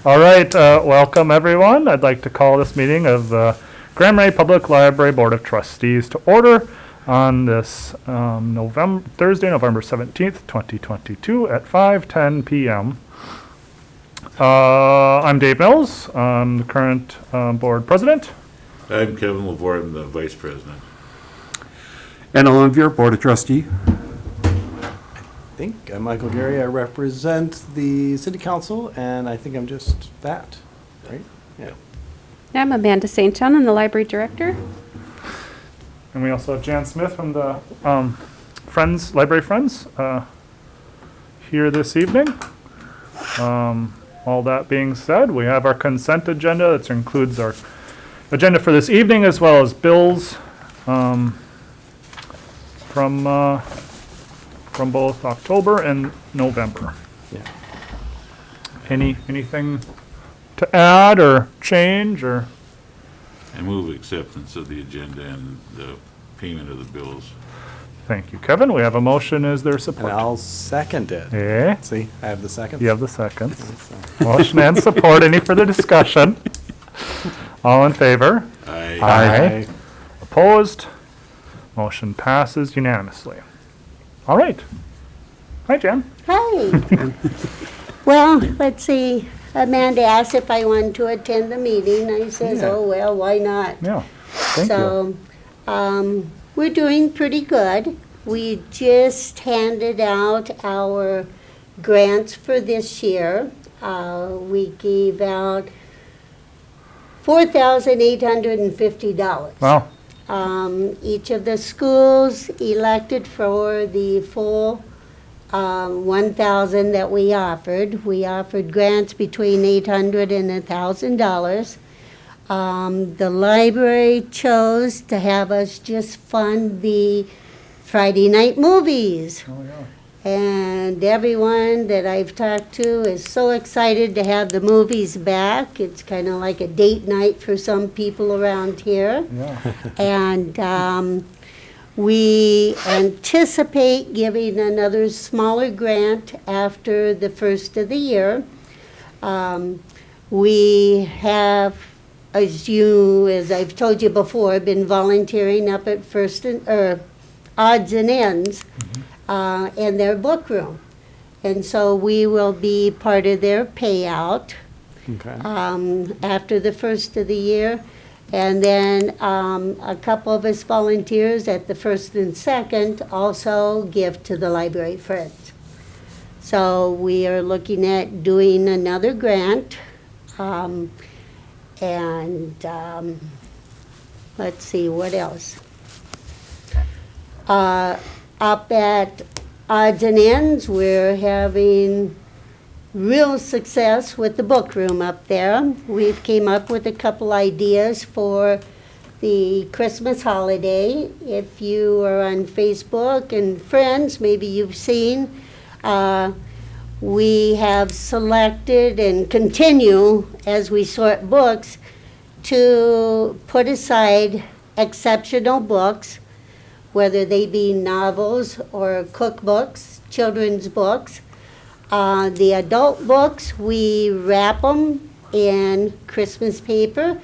All right, welcome everyone. I'd like to call this meeting of the Grand Marais Public Library Board of Trustees to order on this Thursday, November 17th, 2022 at 5:10 p.m. I'm Dave Mills. I'm the current board president. I'm Kevin LaVore. I'm the vice president. And I'm your board of trustee. I think I'm Michael Gary. I represent the city council, and I think I'm just that, right? Yeah. I'm Amanda St. John. I'm the library director. And we also have Jan Smith from the Library Friends here this evening. All that being said, we have our consent agenda. That includes our agenda for this evening as well as bills from both October and November. Yeah. Anything to add or change or? I move acceptance of the agenda and the payment of the bills. Thank you, Kevin. We have a motion. Is there support? And I'll second it. Yeah. See, I have the second. You have the seconds. Motion and support. Any further discussion? All in favor? Aye. Aye. Opposed? Motion passes unanimously. All right. Hi, Jan. Hi. Well, let's see. Amanda asked if I wanted to attend the meeting. I says, Yeah. oh, well, why not? Yeah. Thank you. So, we're doing pretty good. We just handed out our grants for this year. We gave out $4,850. Wow. Each of the schools elected for the full 1,000 that we offered. We offered grants between $800 and $1,000. The library chose to have us just fund the Friday night movies. Oh, yeah. And everyone that I've talked to is so excited to have the movies back. It's kind of like a date night for some people around here. Yeah. And we anticipate giving another smaller grant after the first of the year. We have, as I've told you before, been volunteering up at Odds and Ends. In their book room. And so we will be part of their payout Okay. after the first of the year. And then a couple of us volunteers at the first and second also give to the library friends. So we are looking at doing another grant. Let's see, what else? Up at Odds and Ends, we're having real success with the book room up there. We've came up with a couple ideas for the Christmas holiday. If you are on Facebook and friends, maybe you've seen, we have selected and continue as we sort books to put aside exceptional books, whether they be novels or cookbooks, children's books. The adult books, we wrap them in Christmas paper,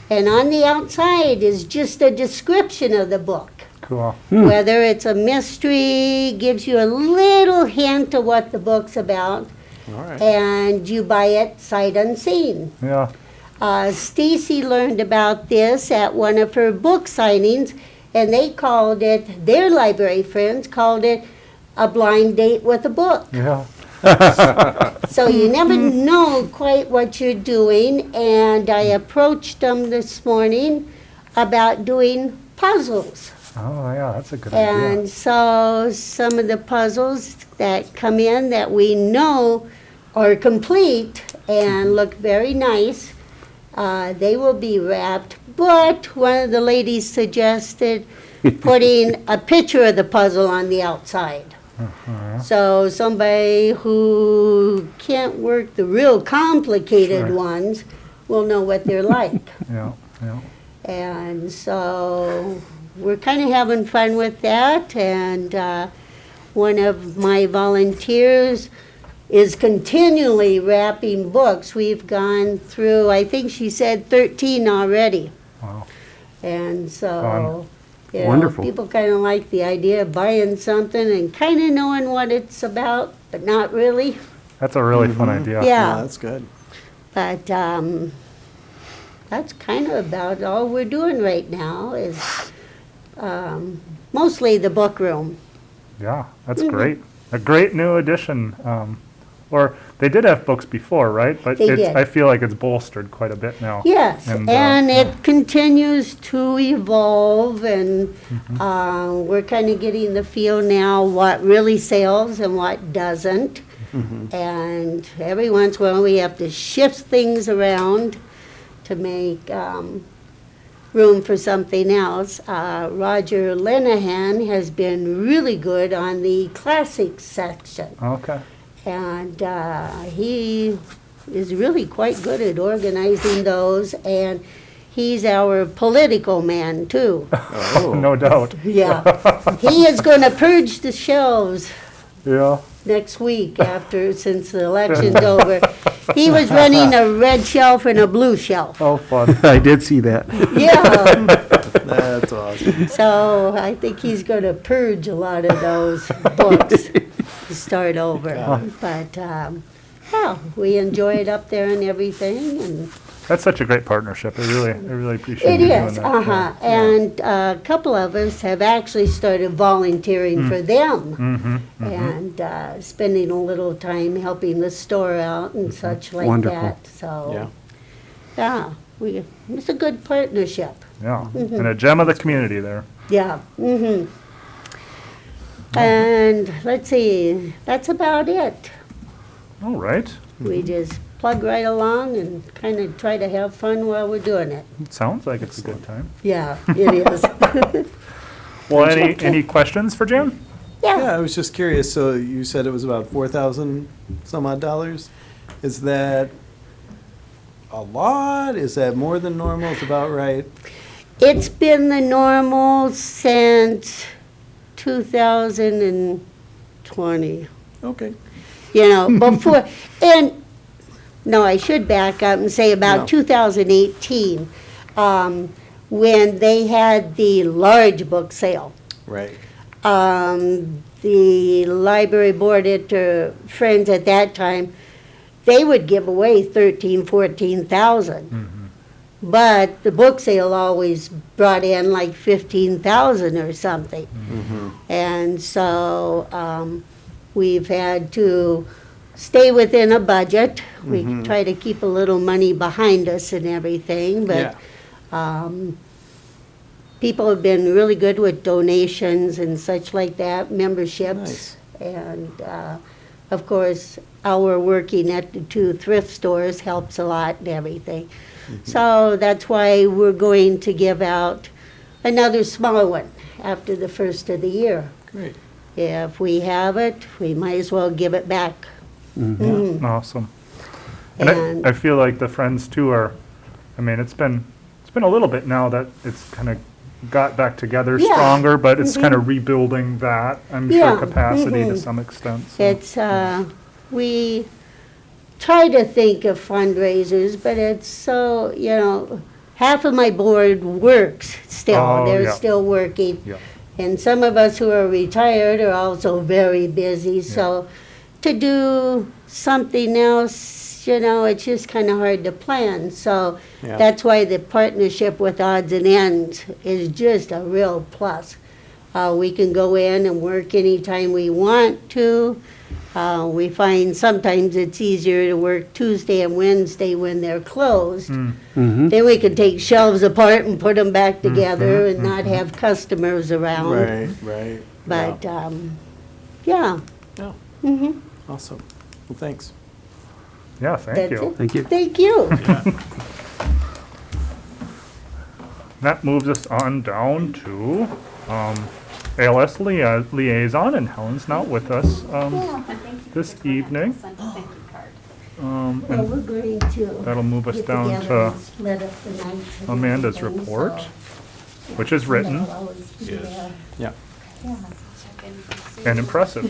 and on the outside is just a description of the book. Cool. Whether it's a mystery, gives you a little hint of what the book's about, All right. and you buy it sight unseen. Yeah. Stacy learned about this at one of her book signings, and they called it, their library friends called it a blind date with a book. Yeah. So you never know quite what you're doing, and I approached them this morning about doing puzzles. Oh, yeah. That's a good And idea. so some of the puzzles that come in that we know are complete and look very nice, they will be wrapped. But one of the ladies suggested putting a picture of the puzzle on the outside. So somebody who can't work the real complicated Sure. ones will know what they're like. Yeah. Yeah. And so we're kind of having fun with that. And one of my volunteers is continually wrapping books. We've gone through, I think she said 13 already. Wow. And so, Fun. you know, Wonderful. people kind of like the idea of buying something and kind of knowing what it's about, but not really. That's a really fun idea. Yeah. That's good. But that's kind of about all we're doing right now is mostly the book room. Yeah, that's Mm-hmm. great. A great new addition. Or they did have books before, right? But They did. I feel like it's bolstered quite a bit now. Yes, And, and yeah. it continues to evolve, and Mm-hmm. we're kind of getting the feel now what really sells and what doesn't. And every once in a while, we have to shift things around to make room for something else. Roger Linehan has been really good on the classics section. Okay. And he is really quite good at organizing those, and he's our political man, too. Oh. No doubt. Yeah. He is going to purge the shelves Yeah. next week since the election's over. He was running a red shelf and a blue shelf. Oh, fun. I did see that. Yeah. That's awesome. So I think he's going to purge a lot of those books to start over. But, yeah, we enjoy it up there and everything, and That's such a great partnership. I really appreciate it you doing is, that. uh-huh. And a couple of us have actually started volunteering for them Mm-hmm. and spending a little time helping the store out and such like Wonderful. that. So, Yeah. yeah, it's a good partnership. Yeah. And a gem of the community there. Yeah. And let's see, that's about it. All right. We just plug right along and kind of try to have fun while we're doing it. It sounds like it's a good time. Yeah, it is. Well, any questions for Jim? Yeah, Yeah, I was just curious. So you said it was about 4,000 some odd dollars. Is that a lot? Is that more than normal? It's about right. it's been the normal since 2020. Okay. You know, before, and, no, I should back up and say No. about 2018, when they had the large book sale. Right. The library board friends at that time, they would give away 13, 14,000. But the book sale always brought in like 15,000 or something. And so, we've had to stay within a budget. We try to keep a little money behind us and everything, but Yeah. people have been really good with donations and such like that, memberships. Nice. And, of course, our working at the two thrift stores helps a lot and everything. So that's why we're going to give out another small one after the first of the year. Great. If we have it, we might as well give it back. Awesome. And And- I feel like the friends too are, I mean, it's been a little bit now that it's kind of got back together Yeah. stronger, but it's kind of rebuilding that, I'm sure, Yeah. capacity to some extent. So. It's, we try to think of fundraisers, but it's so, you know, half of my board works still. Oh, They're yeah. still working. Yeah. And some of us who are retired are also very busy, so to do something else, you know, it's just kind of hard to plan. So Yeah. that's why the partnership with Odds and Ends is just a real plus. We can go in and work anytime we want to. We find sometimes it's easier to work Tuesday and Wednesday when they're closed. Then we can take shelves apart and put them back together and not have customers around. Right. Right. But, yeah. Yeah. Mhm. Awesome. Well, thanks. Yeah, thank That's you. it. Thank you. Thank you. That moves us on down to ALS liaison, and Helen's not with us this evening. Well, And we're going to. that'll move us get down together to and split up the nights and Amanda's everything, report, so which is written that'll always be Yes. there. Yeah. and impressive.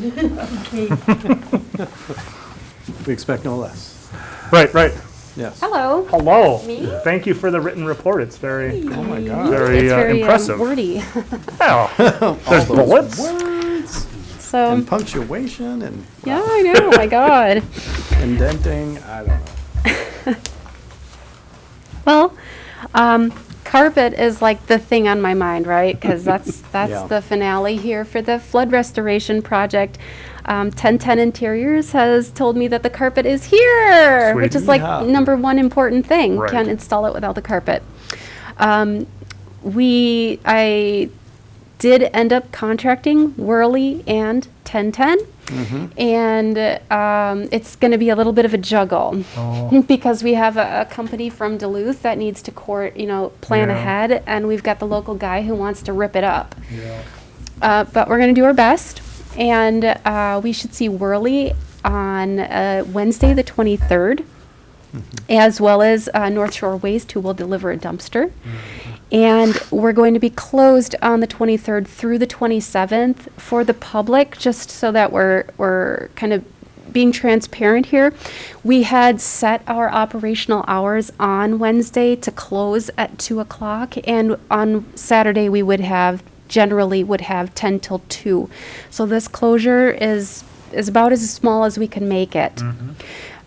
We expect no less. Right. Yes. Hello. Hello. Me? Thank you for the written report. It's very, Oh my God. very, It's very impressive. wordy. Well, there's All those bullets. Words So, and punctuation and yeah, I know. Oh my God. indenting. I don't know. Well, carpet is like the thing on my mind, right? Because that's Yeah. the finale here for the flood restoration project. 1010 Interiors has told me that the carpet is here, which Sweet. is like Yeah. number one important thing. Right. Can't install it without the carpet. I did end up contracting Whirly and 1010. And it's going to be a little bit of a juggle because we have a company from Duluth that needs to plan Yeah. ahead, and we've got the local guy who wants to rip it up. Yeah. But we're going to do our best, and we should see Whirly on Wednesday the 23rd, as well as North Shore Waste, who will deliver a dumpster. And we're going to be closed on the 23rd through the 27th for the public, just so that we're kind of being transparent here. We had set our operational hours on Wednesday to close at 2 o'clock, and on Saturday we generally would have 10 till 2. So this closure is about as small as we can make it.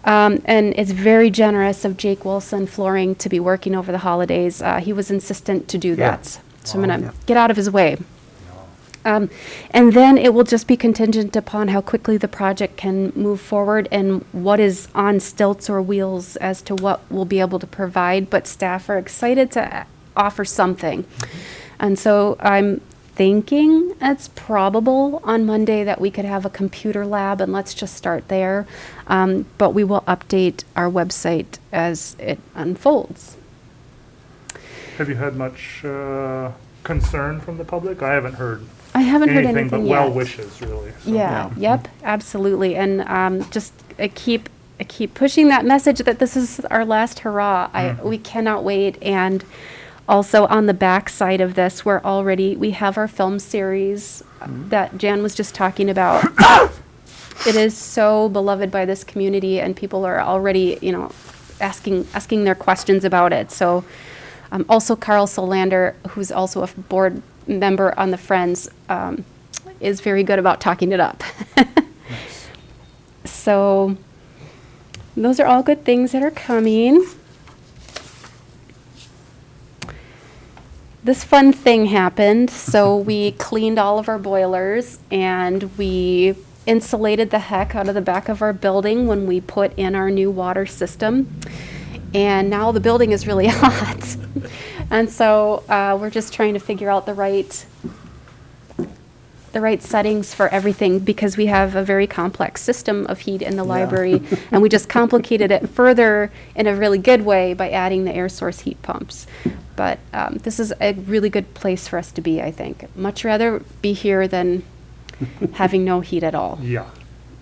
And it's very generous of Jake Wilson Flooring to be working over the holidays. He was insistent to do that. So I'm going to get out of his way. And then it will just be contingent upon how quickly the project can move forward and what is on stilts or wheels as to what we'll be able to provide. But staff are excited to offer something. And so I'm thinking it's probable on Monday that we could have a computer lab, and let's just start there. But we will update our website as it unfolds. Have you had much concern from the public? I haven't heard I haven't heard anything anything but yet. well wishes, really. So. Yeah, yep, absolutely. And I keep pushing that message that this is our last hurrah. We cannot wait. And also on the back side of this, we have our film series that Jan was just talking about. It is so beloved by this community, and people are already, asking their questions about it. So also Carl Solander, who's also a board member on the Friends, is very good about talking it up. So those are all good things that are coming. This fun thing happened. So we cleaned all of our boilers, and we insulated the heck out of the back of our building when we put in our new water system. And now the building is really hot. And so we're just trying to figure out the right settings for everything, because we have a very complex system of heat in the library, and we just complicated it further in a really good way by adding the air source heat pumps. But this is a really good place for us to be, I think. Much rather be here than having no heat at all. Yeah.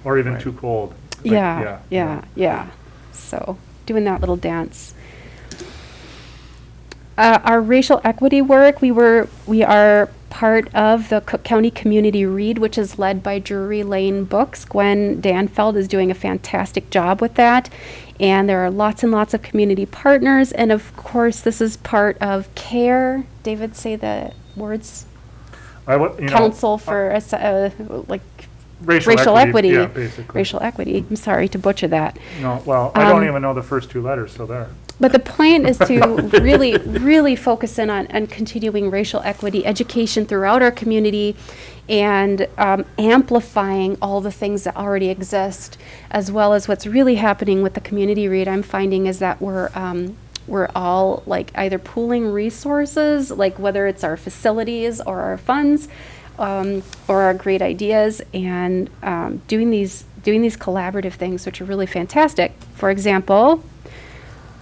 Or even too cold. Like, Yeah. So doing that little dance. Our racial equity work, we are part of the Cook County Community Read, which is led by Drury Lane Books. Gwen Danfeld is doing a fantastic job with that. And there are lots and lots of community partners. And of course, this is part of CARE. David, say the words. Council for Racial equity. Yeah, basically. Racial equity. I'm sorry to butcher that. No, well, I don't even know the first two letters, so there. But the plan is to really, really focus in on continuing racial equity education throughout our community, and amplifying all the things that already exist, as well as what's really happening with the community read. I'm finding is that we're all like either pooling resources, like whether it's our facilities or our funds, or our great ideas, and doing these collaborative things, which are really fantastic. For example,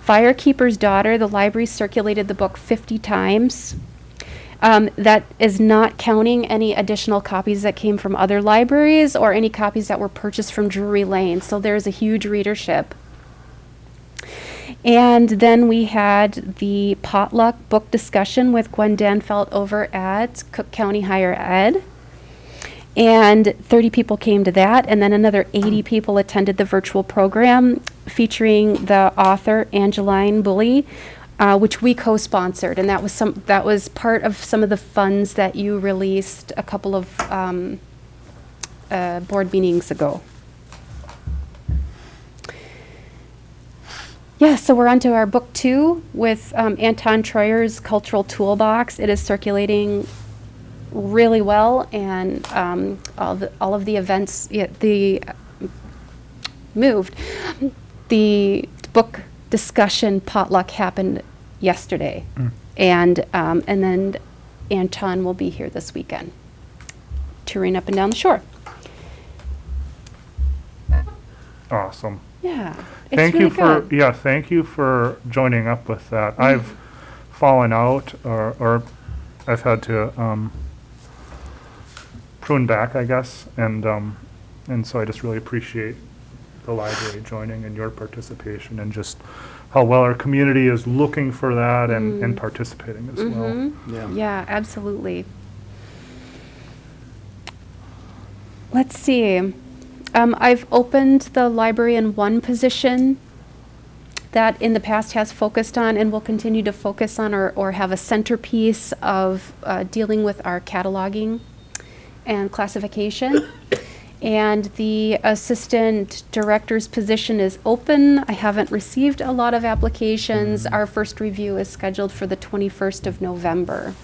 Firekeeper's Daughter, the library circulated the book 50 times. That is not counting any additional copies that came from other libraries or any copies that were purchased from Drury Lane. So there's a huge readership. And then we had the potluck book discussion with Gwen Danfeld over at Cook County Higher Ed. And 30 people came to that, and then another 80 people attended the virtual program featuring the author Angeline Bully, which we co-sponsored, and that was part of some of the funds that you released a couple of board meetings ago. Yeah, so we're on to our book 2 with Anton Troyer's Cultural Toolbox. It is circulating really well, and all of the events, moved. The book discussion potluck happened yesterday, and then Anton will be here this weekend, touring up and down the shore. Awesome. Yeah, it's Thank really you for, good. yeah, thank you for joining up with that. I've fallen out, or I've had to prune back, I guess, and so I just really appreciate the library joining and your participation, and just how well our community is looking for that and participating as well. Yeah. Yeah, absolutely. Let's see. I've opened the library in one position that in the past has focused on and will continue to focus on or have a centerpiece of dealing with our cataloging and classification. And the assistant director's position is open. I haven't received a lot of applications. Our first review is scheduled for the 21st of November.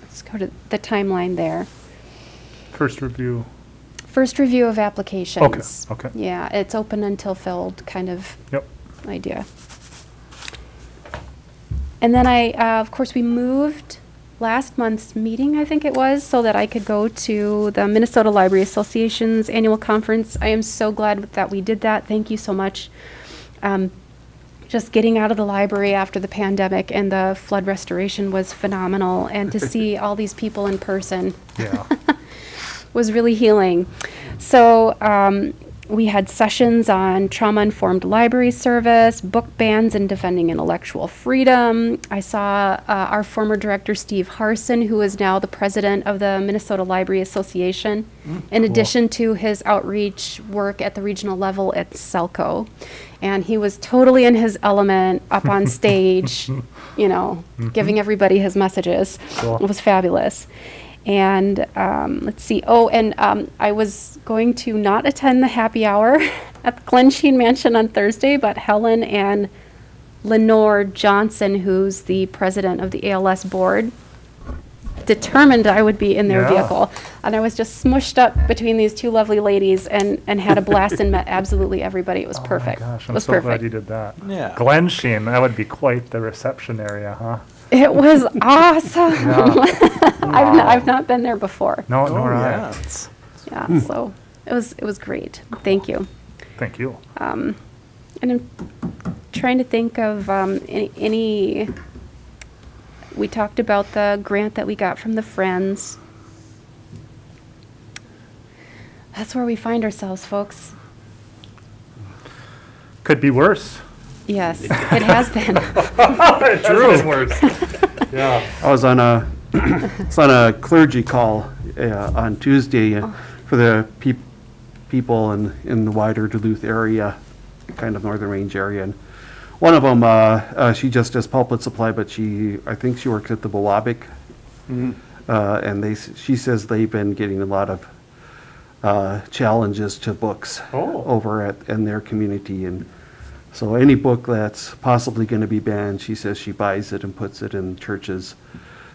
Let's go to the timeline there. First review. First review of applications. Okay. Yeah, it's open until filled kind of Yep. idea. And then of course, we moved last month's meeting, I think it was, so that I could go to the Minnesota Library Association's annual conference. I am so glad that we did that. Thank you so much. Just getting out of the library after the pandemic and the flood restoration was phenomenal, and to see all these people in person Yeah. was really healing. So we had sessions on trauma-informed library service, book bans, and defending intellectual freedom. I saw our former director, Steve Harson, who is now the president of the Minnesota Library Association, in addition to his outreach work at the regional level at Selco. And he was totally in his element up on stage, giving everybody his messages. Cool. It was fabulous. And let's see. Oh, and I was going to not attend the happy hour at the Glen Sheen Mansion on Thursday, but Helen and Lenore Johnson, who's the president of the ALS board, determined I would be in their Yeah. vehicle. And I was just smushed up between these two lovely ladies and had a blast and met absolutely everybody. It was perfect. Oh my gosh, It I'm was so perfect. glad you did that. Yeah. Glen Sheen, that would be quite the reception area, huh? It was awesome. Yeah. I've not been there before. No, Oh, nor yeah. I. Yeah, so it was great. Thank you. Thank you. And I'm trying to think of any. We talked about the grant that we got from the Friends. That's where we find ourselves, folks. Could be worse. Yes, it has been. True. Worse. Yeah. I was on a, it's on a clergy call on Tuesday for the people in the wider Duluth area, kind of Northern Range area. And one of them, she just does pulpit supply, but I think she works at the Bowabic. And she says they've been getting a lot of challenges to books over in their community. And so any book that's possibly going to be banned, she says she buys it and puts it in churches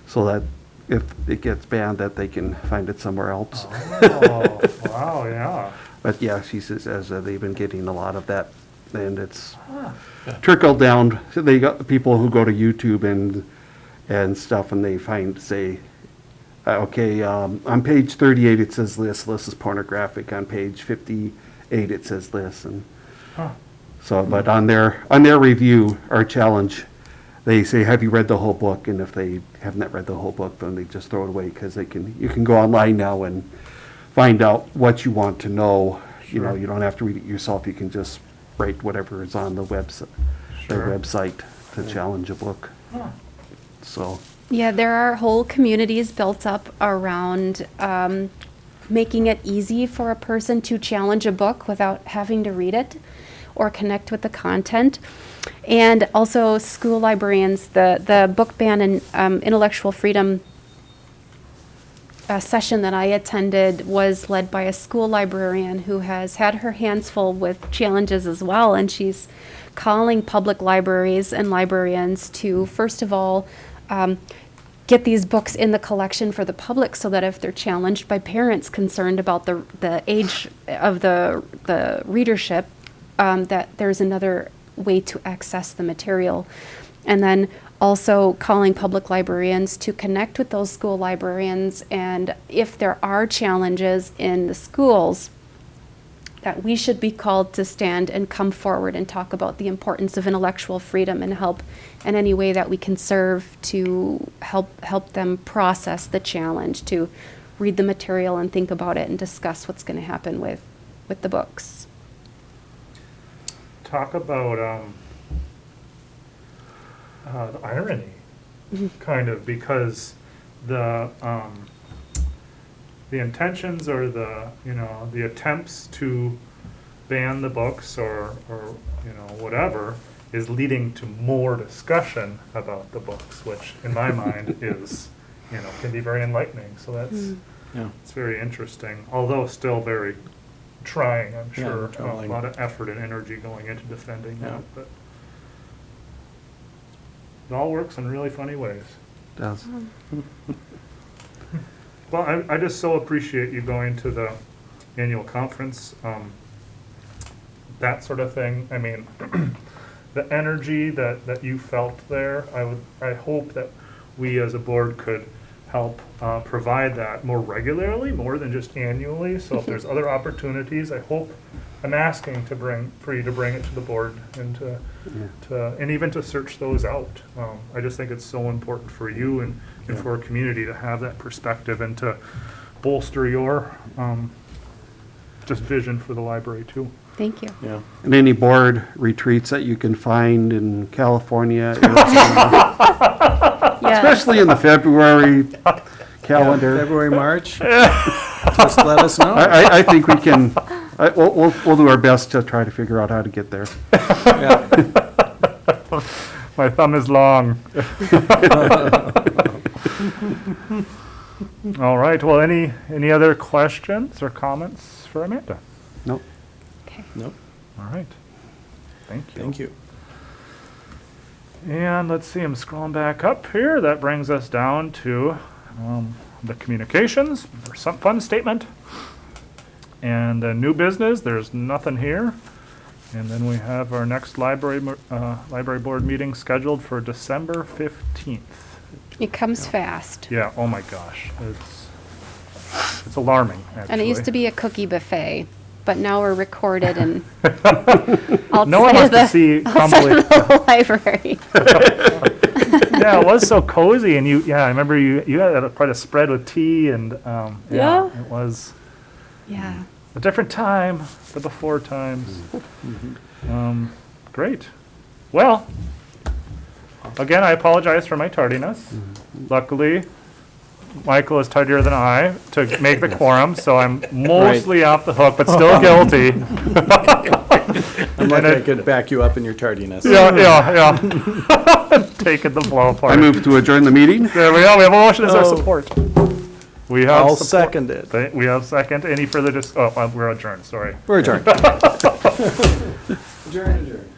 so that if it gets banned, that they can find it somewhere else. Oh, wow, yeah. But yeah, she says as they've been getting a lot of that, and it's trickled down. So they got people who go to YouTube and stuff, and they say, okay, on page 38 it says this is pornographic. On page 58 it says this, and so. But on their review or challenge, they say, have you read the whole book? And if they have not read the whole book, then they just throw it away, because you can go online now and find out what you want to know. You know, you don't have to read it yourself. You can just write whatever is on the website, their website, to challenge a book. So Yeah, there are whole communities built up around making it easy for a person to challenge a book without having to read it or connect with the content. And also school librarians, the book ban and intellectual freedom session that I attended was led by a school librarian who has had her hands full with challenges as well, and she's calling public libraries and librarians to, first of all, get these books in the collection for the public so that if they're challenged by parents concerned about the age of the readership, that there's another way to access the material. And then also calling public librarians to connect with those school librarians, and if there are challenges in the schools, that we should be called to stand and come forward and talk about the importance of intellectual freedom and help in any way that we can serve to help them process the challenge, to read the material and think about it and discuss what's going to happen with the books. Talk about the irony, kind of, because the intentions or the attempts to ban the books or whatever is leading to more discussion about the books, which in my mind is can be very enlightening. So that's it's very interesting, although still very trying, I'm sure. Totally. A lot of effort and energy going into defending that, but it all works in really funny ways. Does. Well, I just so appreciate you going to the annual conference, that sort of thing. I mean, the energy that you felt there, I hope that we as a board could help provide that more regularly, more than just annually. So if there's other opportunities, I'm asking for you to bring it to the board and and even to search those out. I just think it's so important for you and for our community to have that perspective and to bolster your just vision for the library too. Thank you. Yeah. And any board retreats that you can find in California, Arizona, Yes. especially in the February calendar. February, March. Just let us know. I think we can, we'll do our best to try to figure out how to get there. Yeah. My thumb is long. All right, well, any other questions or comments for Amanda? Nope. Okay. Nope. All right, thank you. Thank you. And let's see, I'm scrolling back up here. That brings us down to the communications, or some fund statement. And new business, there's nothing here. And then we have our next library board meeting scheduled for December 15th. It comes fast. Yeah, oh my gosh, it's alarming, actually. And it used to be a cookie buffet, but now we're recorded and No one wants to see crumbly. the library. Yeah, it was so cozy, and I remember you had quite a spread with tea, and Yeah. it was Yeah. a different time, the before times. Great. Well, again, I apologize for my tardiness. Luckily, Michael is tardier than I to make the quorum, so I'm mostly off the hook, but still guilty. I'm lucky I could back you up in your tardiness. Yeah. Taking the blow for I it. move to adjourn the meeting. There we go. We have a motion as our support. We have I'll support. second it. We have second. Any further we're adjourned, sorry. We're adjourned. Adjourn.